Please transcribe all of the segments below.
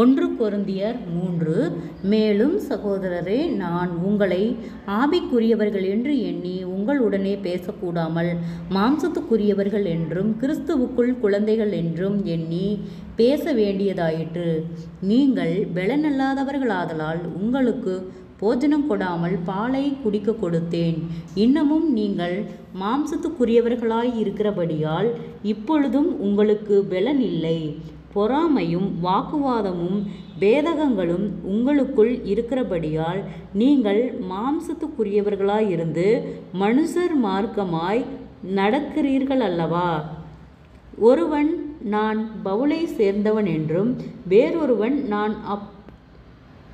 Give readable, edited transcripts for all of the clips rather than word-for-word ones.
1 கொரிந்தியர் 3. மேலும் சகோதரரே, நான் உங்களை ஆவிக்குரியவர்கள் என்று எண்ணி உங்களுடனே பேசக்கூடாமல் மாம்சத்துக்குரியவர்கள் என்றும் கிறிஸ்துவுக்குள் குழந்தைகள் என்றும் எண்ணி பேச வேண்டியதாயிற்று. நீங்கள் பெலனல்லாதவர்களாதலால் உங்களுக்கு போஜனம் கொடாமல் பாலை குடிக்க கொடுத்தேன். இன்னமும் நீங்கள் மாம்சத்துக்குரியவர்களாய் இருக்கிறபடியால் இப்பொழுதும் உங்களுக்கு பெலன் இல்லை. பொறாமையும் வாக்குவாதமும் பேதகங்களும் உங்களுக்குள் இருக்கிறபடியால் நீங்கள் மாம்சத்துக்குரியவர்களாயிருந்து மனுஷர் மார்க்கமாய் நடக்கிறீர்கள் அல்லவா? ஒருவன் நான் பவுலை சேர்ந்தவன் என்றும் வேறொருவன் நான்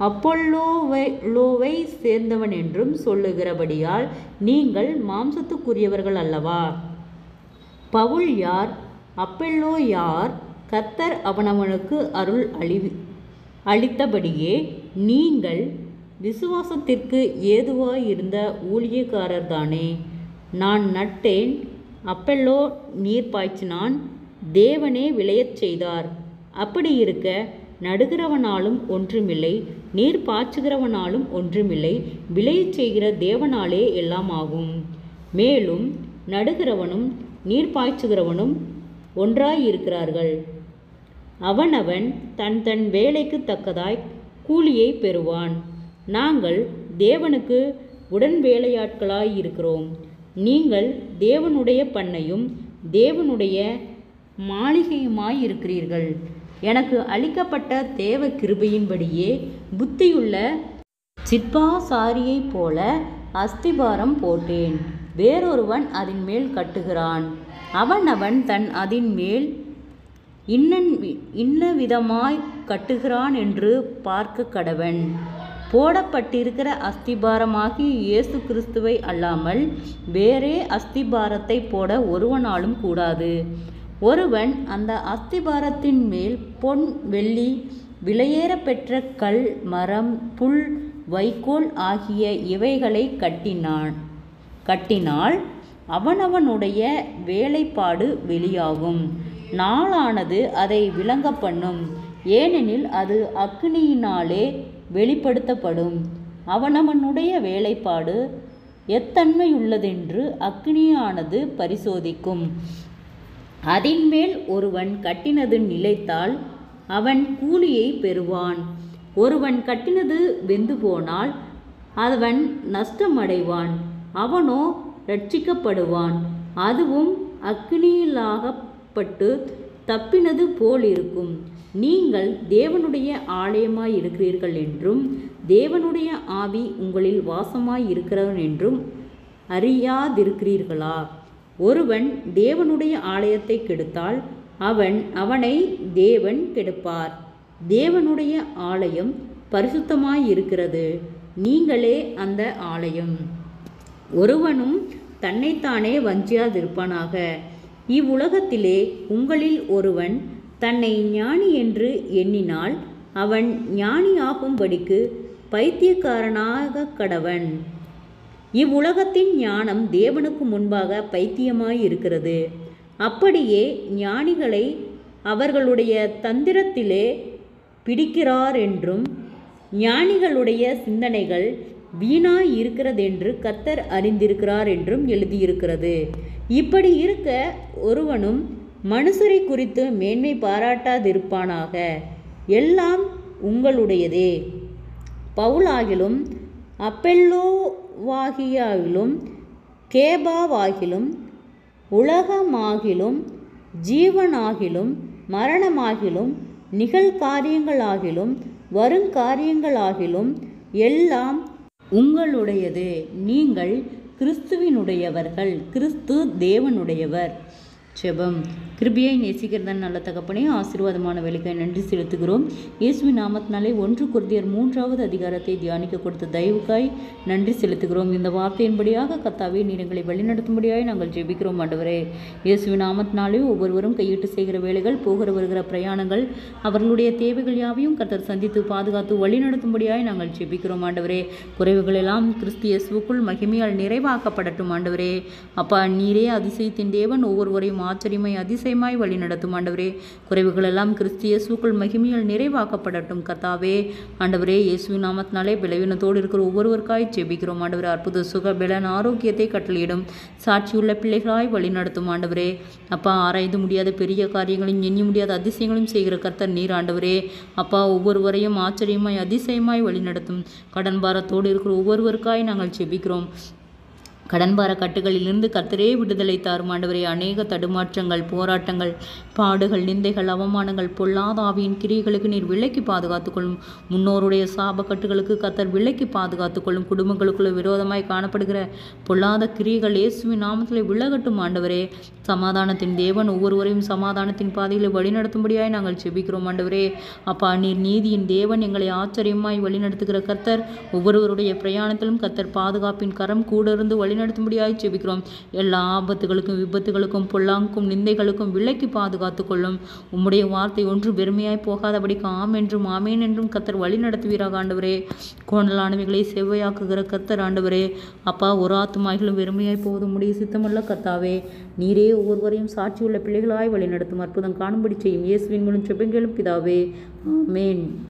அப்பொல்லோவை சேர்ந்தவன் என்றும் சொல்லுகிறபடியால் நீங்கள் மாம்சத்துக்குரியவர்கள் அல்லவா? பவுல் யார்? அப்பொல்லோ யார்? கர்த்தர் அவனவனுக்கு அருள் அளித்தபடியே நீங்கள் விசுவாசத்திற்கு ஏதுவாயிருந்த ஊழியக்காரர்தானே. நான் நட்டேன், அப்பொல்லோ நீர் பாய்ச்சினான், தேவனே விளையச் செய்தார். அப்படி இருக்க நடுகிறவனாலும் ஒன்றுமில்லை, நீர் பாய்ச்சுகிறவனாலும் ஒன்றுமில்லை, விளையச் செய்கிற தேவனாலே எல்லாம் ஆகும். மேலும் நடுகிறவனும் நீர் பாய்ச்சுகிறவனும் ஒன்றாயிருக்கிறார்கள். அவனவன் தன் தன் வேலைக்கு தக்கதாய் கூலியை பெறுவான். நாங்கள் தேவனுக்கு உடன் வேலையாட்களாய் இருக்கிறோம். நீங்கள் தேவனுடைய பண்ணையும் தேவனுடைய மாளிகையுமாய் இருக்கிறீர்கள். எனக்கு அளிக்கப்பட்ட தேவ கிருபையின்படியே புத்தியுள்ள சிற்பாசாரியைப் போல அஸ்திபாரம் போட்டேன். வேறொருவன் அதன் மேல் கட்டுகிறான். அவனவன் தன் அதன் மேல் இன்ன விதமாய் கட்டுகிறான் என்று பார்க்க கடவன். போடப்பட்டிருக்கிற அஸ்திபாரமாகிய இயேசு கிறிஸ்துவை அல்லாமல் வேறே அஸ்திபாரத்தை போட ஒருவனாலும் கூடாது. ஒருவன் அந்த அஸ்திபாரத்தின் மேல் பொன் வெள்ளி விலையேற பெற்ற கல் மரம் புல் வைக்கோல் ஆகிய இவைகளை கட்டினால் அவனவனுடைய வேலைப்பாடு வெளியாகும். நாளானது அதை விளங்க பண்ணும். ஏனெனில் அது அக்கினியினாலே வெளிப்படுத்தப்படும். அவனவனுடைய வேலைப்பாடு எத்தன்மையுள்ளதென்று அக்கினியானது பரிசோதிக்கும். அதின்மேல் ஒருவன் கட்டினது நிலைத்தால் அவன் கூலியை பெறுவான். ஒருவன் கட்டினது வெந்து போனால் அவன் நஷ்டமடைவான், அவனோ இரட்சிக்கப்படுவான். அதுவும் அக்கினியிலாகப்பட்டு தப்பினது போல் இருக்கும். நீங்கள் தேவனுடைய ஆலயமாய் இருக்கிறீர்கள் என்றும் தேவனுடைய ஆவி உங்களில் வாசமாய் இருக்கிறவன் என்றும் அறியாதிருக்கிறீர்களா? ஒருவன் தேவனுடைய ஆலயத்தை கெடுத்தால் அவனை தேவன் கெடுப்பார். தேவனுடைய ஆலயம் பரிசுத்தமாயிருக்கிறது, நீங்களே அந்த ஆலயம். ஒருவனும் தன்னைத்தானே வஞ்சியாதிருப்பானாக. இவ்வுலகத்திலே உங்களில் ஒருவன் தன்னை ஞானி என்று எண்ணினால் அவன் ஞானியாகும்படிக்கு பைத்தியக்காரனாக கடவன். இவ்வுலகத்தின் ஞானம் தேவனுக்கு முன்பாக பைத்தியமாயிருக்கிறது. அப்படியே ஞானிகளை அவர்களுடைய தந்திரத்திலே பிடிக்கிறாரென்றும் ஞானிகளுடைய சிந்தனைகள் வீணாய் இருக்கிறதென்று கர்த்தர் அறிந்திருக்கிறார் என்றும் எழுதியிருக்கிறது. இப்படி இருக்க ஒருவனும் மனுஷரை குறித்து மேன்மை பாராட்டாதிருப்பானாக. எல்லாம் உங்களுடையதே. பவுலாகிலும் அப்பெல்லோவாகிலும் கேபாவாகிலும் உலகமாகிலும் ஜீவனாகிலும் மரணமாகிலும் நிகழ்காரியங்களாகிலும் வருங்காரியங்களாகிலும் எல்லாம் உங்களுடையது. நீங்கள் கிறிஸ்துவினுடையவர்கள், கிறிஸ்து தேவனுடையவர். ஜெபம். கிருபையை நேசிக்கிறதன் நல்ல தகப்பனே, ஆசீர்வாதமான வேலைக்காய் நன்றி செலுத்துகிறோம். இயேசுவின் நாமத்தினாலே 1 கொரிந்தியர் 3வது அதிகாரத்தை தியானிக்க கொடுத்த தயவுக்காய் நன்றி செலுத்துகிறோம். இந்த வார்த்தையின்படியாக கர்த்தாவே நீர் எங்களை வழிநடத்தும்படியாய் நாங்கள் ஜெபிக்கிறோம் ஆண்டவரே. இயேசுவின் நாமத்தினாலே ஒவ்வொருவரும் கையிட்டு செய்கிற வேலைகள், போகிற வருகிற பிரயாணங்கள், அவர்களுடைய தேவைகள் யாவையும் கர்த்தர் சந்தித்து பாதுகாத்து வழிநடத்தும்படியாய் நாங்கள் ஜெபிக்கிறோம் ஆண்டவரே. குறைவுகள் எல்லாம் கிறிஸ்து இயேசுவுக்குள் மகிமையால் நிறைவாக்கப்படட்டும் ஆண்டவரே. அப்பா, நீரே அதிசயத்தின் தேவன், ஒவ்வொருவரையும் ஆச்சரியமாய் அதிசய அதிசயமாய் வழிநடத்தும் ஆண்டவரே. குறைவுகள் எல்லாம் கிறிஸ்து இயேசுக்குள் மகிமையில் நிறைவாக்கப்படட்டும் கர்த்தாவே. ஆண்டவரே, இயேசுவின் நாமத்தினாலே பலவீனத்தோடு இருக்கிற ஒவ்வொருவருக்காய் ஜெபிக்கிறோம் ஆண்டவரே. அற்புத சுக பலன் ஆரோக்கியத்தை கட்டளையிடும் சாட்சியுள்ள பிள்ளைகளாய் வழிநடத்தும் ஆண்டவரே. அப்பா, ஆராய்ந்து முடியாத பெரிய காரியங்களையும் எண்ணி முடியாத அதிசயங்களையும் செய்கிற கர்த்தர் நீர் ஆண்டவரே. அப்பா, ஒவ்வொருவரையும் ஆச்சரியமாய் அதிசயமாய் வழிநடத்தும். கடன் பாரத்தோடு இருக்கிற ஒவ்வொருவருக்காய் நாங்கள் ஜெபிக்கிறோம். கடன்பார கட்டுகளிலிருந்து கர்த்தரே விடுதலை தாரும் ஆண்டவரே. அநேக தடுமாற்றங்கள், போராட்டங்கள், பாடுகள், நிந்தைகள், அவமானங்கள், பொல்லாத ஆவியின் கிரியைகளுக்கு நீர் விலக்கி பாதுகாத்துக்கொள்ளும். முன்னோருடைய சாப கட்டுகளுக்கு கர்த்தர் விலக்கி பாதுகாத்துக்கொள்ளும். குடும்பங்களுக்குள்ள விரோதமாய் காணப்படுகிற பொல்லாத கிரியைகள் இயேசுவின் நாமத்திலே விலகட்டும் ஆண்டவரே. சமாதானத்தின் தேவன் ஒவ்வொருவரையும் சமாதானத்தின் பாதைகளை வழிநடத்தும்படியாய் நாங்கள் ஜெபிக்கிறோம் ஆண்டவரே. அப்பா, நீர் நீதியின் தேவன், எங்களை ஆச்சரியமாய் வழிநடத்துகிற கர்த்தர். ஒவ்வொருவருடைய பிரயாணத்திலும் கர்த்தர் பாதுகாப்பின் கரம் கூட இருந்து வழிநடத்தும்படியாய் ஜெபிக்கிறோம். எல்லா ஆபத்துகளுக்கும், விபத்துகளுக்கும், பொல்லாங்கும், நிந்தைகளுக்கும் விலக்கி பாதுகாத்து கொள்ளும். உம்முடைய வார்த்தை ஒன்று வெறுமையாய் போகாதபடிக்கு ஆம் என்றும் ஆமேன் என்றும் கர்த்தர் வழி நடத்துவீராக ஆண்டவரே. கோணலானவைகளை செவ்வையாக்குகிற கர்த்தர் ஆண்டவரே. அப்பா, ஒரு ஆத்துமாய்களும் வெறுமையாய் போவது உம்முடைய சித்தமல்ல கர்த்தாவே. நீரே ஒவ்வொருவரையும் சாட்சியுள்ள பிள்ளைகளாய் வழிநடத்தும். அற்புதம் காணும்படி செய்யும். இயேசுவின் மூலம் ஜெபங்களும் பிதாவே, ஆமேன்.